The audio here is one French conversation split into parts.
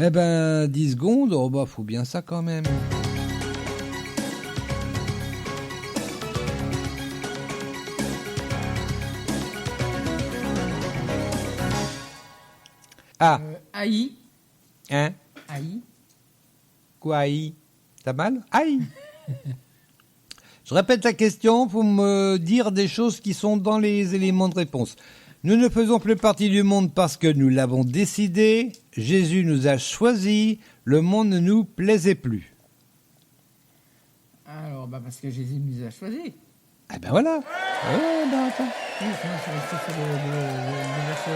Eh ben, 10 secondes, oh bah, faut bien ça quand même. Ah, Aïe. hein? Aïe. Quoi, aïe? T'as mal? Aïe! Je répète la question pour me dire des choses qui sont dans les éléments de réponse. Nous ne faisons plus partie du monde parce que nous l'avons décidé. Jésus nous a choisis. Le monde ne nous plaisait plus. Alors, parce que Jésus nous a choisis. Ah ben voilà. Attends. Oui, sinon, c'est resté sur le verset.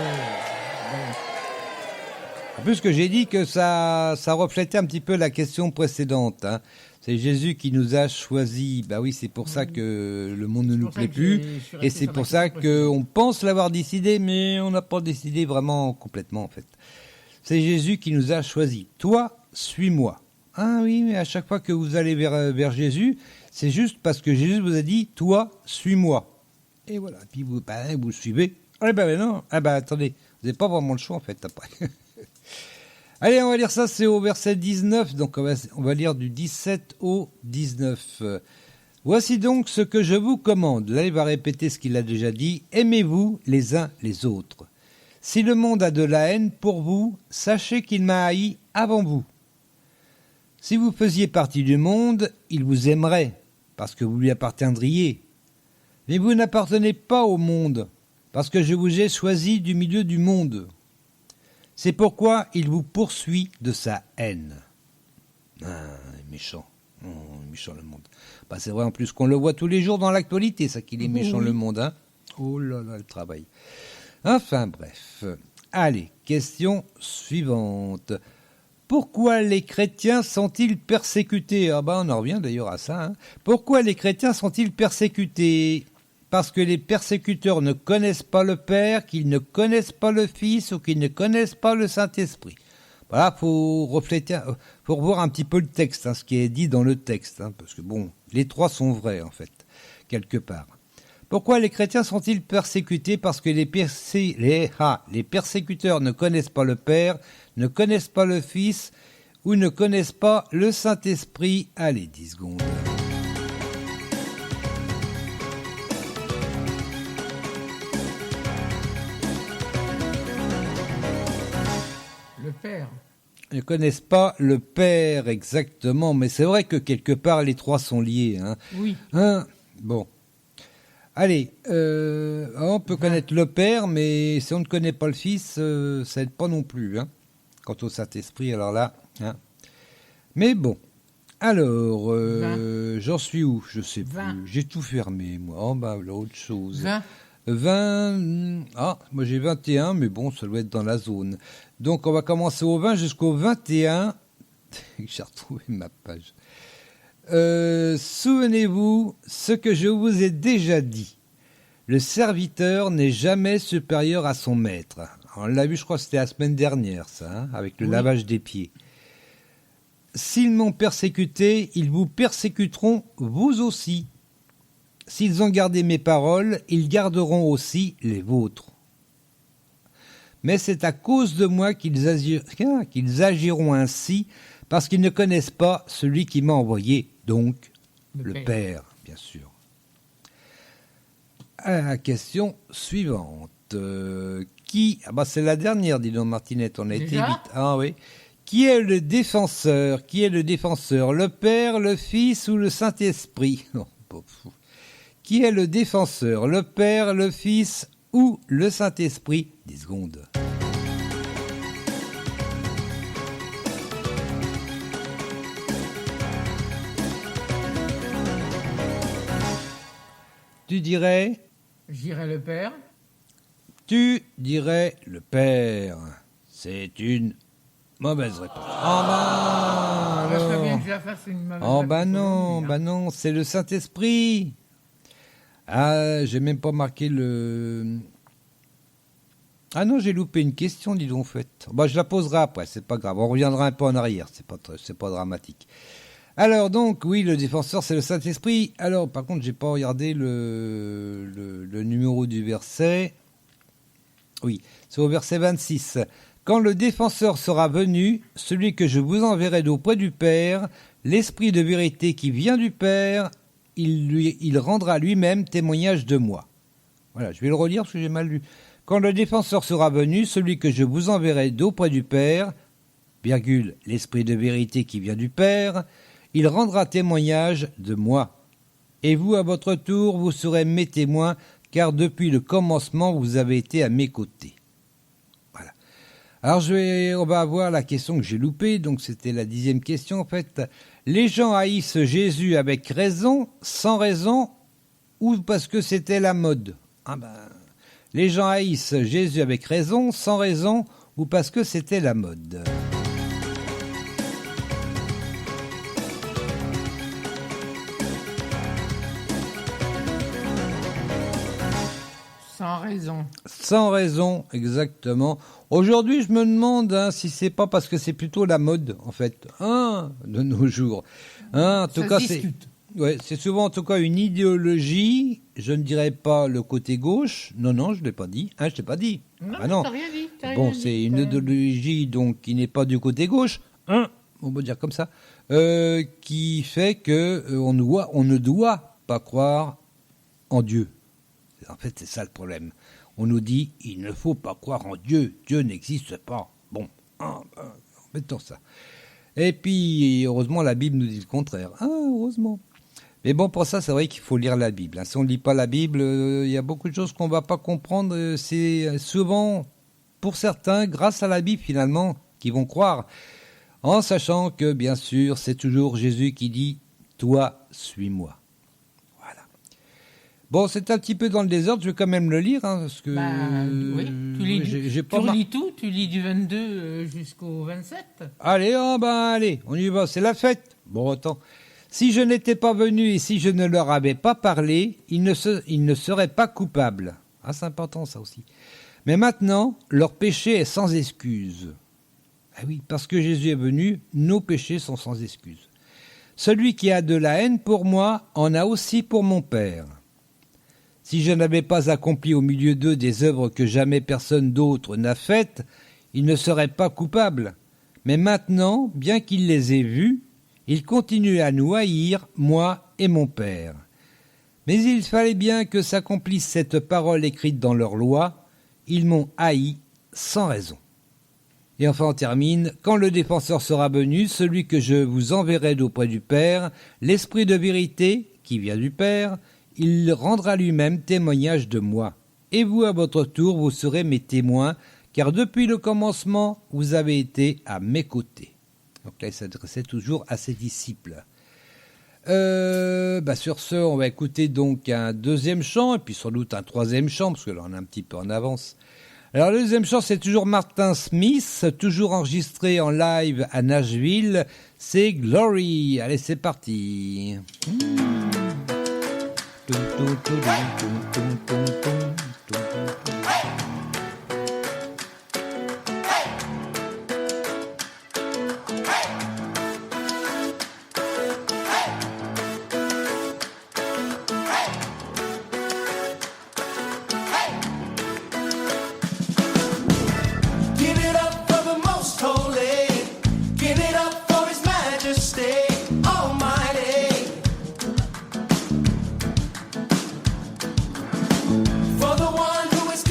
En plus que j'ai dit que ça reflétait un petit peu la question précédente. Hein. C'est Jésus qui nous a choisis. Bah oui, c'est pour ça que le monde ne nous plaît plus. Et c'est pour ça qu'on pense l'avoir décidé, mais on n'a pas décidé vraiment complètement en fait. C'est Jésus qui nous a choisis. Toi, suis-moi. Ah oui, mais à chaque fois que vous allez vers Jésus, c'est juste parce que Jésus vous a dit, toi, suis-moi. Et voilà, puis vous le suivez. Ah ben non, attendez, vous n'avez pas vraiment le choix en fait après. Allez, on va lire ça, c'est au verset 19, donc on va lire du 17 au 19. Voici donc ce que je vous commande. Là, il va répéter ce qu'il a déjà dit. Aimez-vous les uns les autres. Si le monde a de la haine pour vous, sachez qu'il m'a haï avant vous. Si vous faisiez partie du monde, il vous aimerait, parce que vous lui appartiendriez. Mais vous n'appartenez pas au monde, parce que je vous ai choisi du milieu du monde. C'est pourquoi il vous poursuit de sa haine. Ah, méchant. Oh, méchant le monde. Bah, c'est vrai en plus qu'on le voit tous les jours dans l'actualité, ça qu'il est méchant le monde. Hein. Oh là là, le travail. Enfin bref. Allez, question suivante. Pourquoi les chrétiens sont-ils persécutés? Ah ben on en revient d'ailleurs à ça. Hein. Pourquoi les chrétiens sont-ils persécutés? Parce que les persécuteurs ne connaissent pas le Père, qu'ils ne connaissent pas le Fils ou qu'ils ne connaissent pas le Saint-Esprit. Voilà, faut revoir un petit peu le texte, hein, ce qui est dit dans le texte, hein, parce que bon, les trois sont vrais en fait, quelque part. Pourquoi les chrétiens sont-ils persécutés? Parce que les persécuteurs ne connaissent pas le Père, ne connaissent pas le Fils ou ne connaissent pas le Saint-Esprit. Allez, 10 secondes. Le Père. Ils ne connaissent pas le Père exactement, mais c'est vrai que quelque part les trois sont liés. Hein. Oui. Hein, bon. Allez, on peut connaître le Père, mais si on ne connaît pas le Fils, ça n'aide pas non plus. Hein. Quant au Saint-Esprit, alors là. Hein. Mais bon. Alors, j'en suis où? Je sais 20. plus. J'ai tout fermé, moi. Oh, bah, là, autre chose. 20. 20. Ah, moi j'ai 21, mais bon, ça doit être dans la zone. Donc, on va commencer au 20 jusqu'au 21. J'ai retrouvé ma page. Souvenez-vous ce que je vous ai déjà dit. Le serviteur n'est jamais supérieur à son maître. On l'a vu, je crois que c'était la semaine dernière, ça, hein, avec le lavage des pieds. S'ils m'ont persécuté, ils vous persécuteront vous aussi. S'ils ont gardé mes paroles, ils garderont aussi les vôtres. Mais c'est à cause de moi qu'ils agiront ainsi, parce qu'ils ne connaissent pas celui qui m'a envoyé, donc le Père, bien sûr. À la question suivante. C'est la dernière, dis donc, Martinette, on a été vite. Ah oui. Qui est le défenseur? Qui est le défenseur? Le Père, le Fils ou le Saint-Esprit? Non, pas fou. Qui est le défenseur? Le Père, le Fils ou le Saint-Esprit? 10 secondes. Tu dirais? Je dirais le Père. Tu dirais le Père. C'est une mauvaise réponse. Je ferais bien que je la fasse une mauvaise réponse. Non, c'est le Saint-Esprit. Ah, j'ai même pas marqué le... Ah non, j'ai loupé une question, dis donc, en fait. Je la poserai après, c'est pas grave. On reviendra un peu en arrière, c'est pas dramatique. Alors donc, oui, le défenseur, c'est le Saint-Esprit. Alors, par contre, j'ai pas regardé le numéro du verset. Oui, c'est au verset 26. Quand le défenseur sera venu, celui que je vous enverrai d'auprès du Père, l'Esprit de vérité qui vient du Père, il rendra lui-même témoignage de moi. Voilà, je vais le relire parce que j'ai mal lu. Quand le défenseur sera venu, celui que je vous enverrai d'auprès du Père, virgule, l'Esprit de vérité qui vient du Père, il rendra témoignage de moi. Et vous, à votre tour, vous serez mes témoins, car depuis le commencement, vous avez été à mes côtés. Voilà. Alors, on va avoir la question que j'ai loupée, donc c'était la 10e question en fait. Les gens haïssent Jésus avec raison, sans raison, ou parce que c'était la mode? Les gens haïssent Jésus avec raison, sans raison, ou parce que c'était la mode. Sans raison. Sans raison, exactement. Aujourd'hui, je me demande si c'est pas parce que c'est plutôt la mode, en fait, de nos jours. En tout cas, c'est souvent en tout cas une idéologie. Je ne dirais pas le côté gauche. Non, je l'ai pas dit. Je t'ai pas dit. Non. T'as rien dit. C'est une idéologie donc qui n'est pas du côté gauche. On va dire comme ça, qui fait que on ne doit pas croire en Dieu. En fait, c'est ça le problème. On nous dit, il ne faut pas croire en Dieu. Dieu n'existe pas. Bon, mettons ça. Et puis, heureusement, la Bible nous dit le contraire. Heureusement. Mais bon, pour ça, c'est vrai qu'il faut lire la Bible. Si on ne lit pas la Bible, il y a beaucoup de choses qu'on ne va pas comprendre. C'est souvent, pour certains, grâce à la Bible, finalement, qu'ils vont croire. En sachant que, bien sûr, c'est toujours Jésus qui dit « Toi, suis-moi ». Bon, c'est un petit peu dans le désordre, je vais quand même le lire, parce que... oui, tu relis tout, tu lis du 22 jusqu'au 27. Allez, on y va, c'est la fête. Bon, attends. Si je n'étais pas venu et si je ne leur avais pas parlé, ils ne seraient pas coupables. C'est important ça aussi. Mais maintenant, leur péché est sans excuse. Oui, parce que Jésus est venu, nos péchés sont sans excuse. Celui qui a de la haine pour moi en a aussi pour mon Père. Si je n'avais pas accompli au milieu d'eux des œuvres que jamais personne d'autre n'a faites, ils ne seraient pas coupables. Mais maintenant, bien qu'ils les aient vus, ils continuent à nous haïr, moi et mon Père. Mais il fallait bien que s'accomplisse cette parole écrite dans leur loi. Ils m'ont haï sans raison. Et enfin on termine. Quand le défenseur sera venu, celui que je vous enverrai d'auprès du Père, l'Esprit de vérité, qui vient du Père, il rendra lui-même témoignage de moi. Et vous, à votre tour, vous serez mes témoins, car depuis le commencement, vous avez été à mes côtés. Donc là, il s'adressait toujours à ses disciples. Sur ce, on va écouter donc un deuxième chant, et puis sans doute un troisième chant, parce que là, on est un petit peu en avance. Alors, le deuxième chant, c'est toujours Martin Smith, toujours enregistré en live à Nashville. C'est Glory. Allez, c'est parti. For the one who is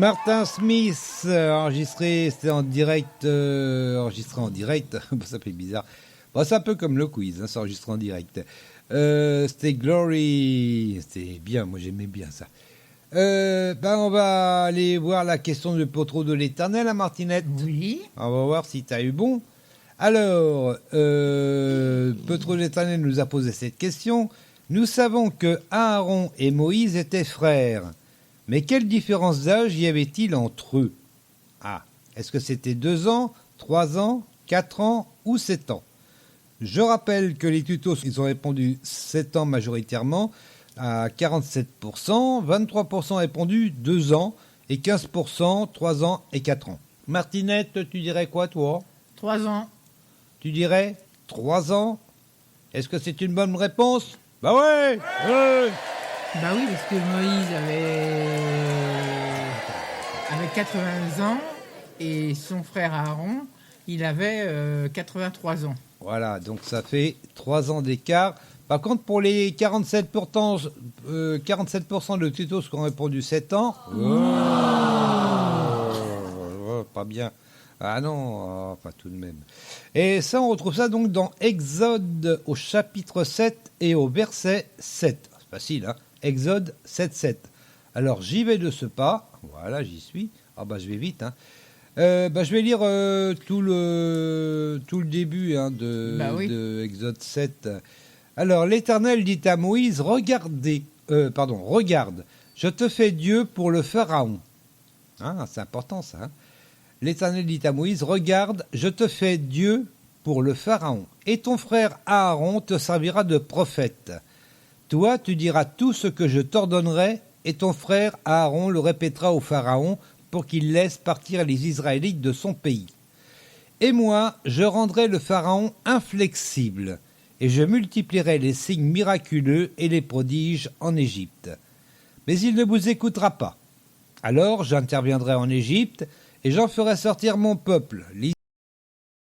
Martin Smith, c'était en direct, enregistré en direct, ça fait bizarre. Bon, c'est un peu comme le quiz, hein, c'est enregistré en direct. C'était Glory, c'était bien, moi j'aimais bien ça. On va aller voir la question du potreau de l'Éternel, hein, Martinette. Oui. On va voir si tu as eu bon. Alors, potreau de l'Éternel nous a posé cette question. Nous savons que Aaron et Moïse étaient frères. Mais quelle différence d'âge y avait-il entre eux? Ah, est-ce que c'était 2 ans, 3 ans, 4 ans ou 7 ans? Je rappelle que les tutos, ils ont répondu 7 ans majoritairement, à 47%, 23% ont répondu 2 ans, et 15% 3 ans et 4 ans. Martinette, tu dirais quoi, toi? 3 ans. Tu dirais 3 ans? Est-ce que c'est une bonne réponse? Bah ouais, ouais. Bah oui, parce que Moïse avait 80 ans et son frère Aaron, il avait 83 ans. Voilà, donc ça fait 3 ans d'écart. Par contre, pour les 47%, 47% de tutos qui ont répondu 7 ans, pas bien. Ah non, enfin tout de même. Et ça, on retrouve ça donc dans Exode au chapitre 7 et au verset 7. C'est facile, hein? Exode 7.7. Alors, j'y vais de ce pas. Voilà, j'y suis. Ah bah, je vais vite, hein. Je vais lire tout le début de Exode 7. Alors, l'Éternel dit à Moïse, regarde, je te fais Dieu pour le Pharaon. Hein, c'est important ça. Hein. L'Éternel dit à Moïse, regarde, je te fais Dieu pour le Pharaon, et ton frère Aaron te servira de prophète. Toi, tu diras tout ce que je t'ordonnerai, et ton frère Aaron le répétera au Pharaon pour qu'il laisse partir les Israélites de son pays. Et moi, je rendrai le Pharaon inflexible, et je multiplierai les signes miraculeux et les prodiges en Égypte. Mais il ne vous écoutera pas. Alors j'interviendrai en Égypte, et j'en ferai sortir mon peuple,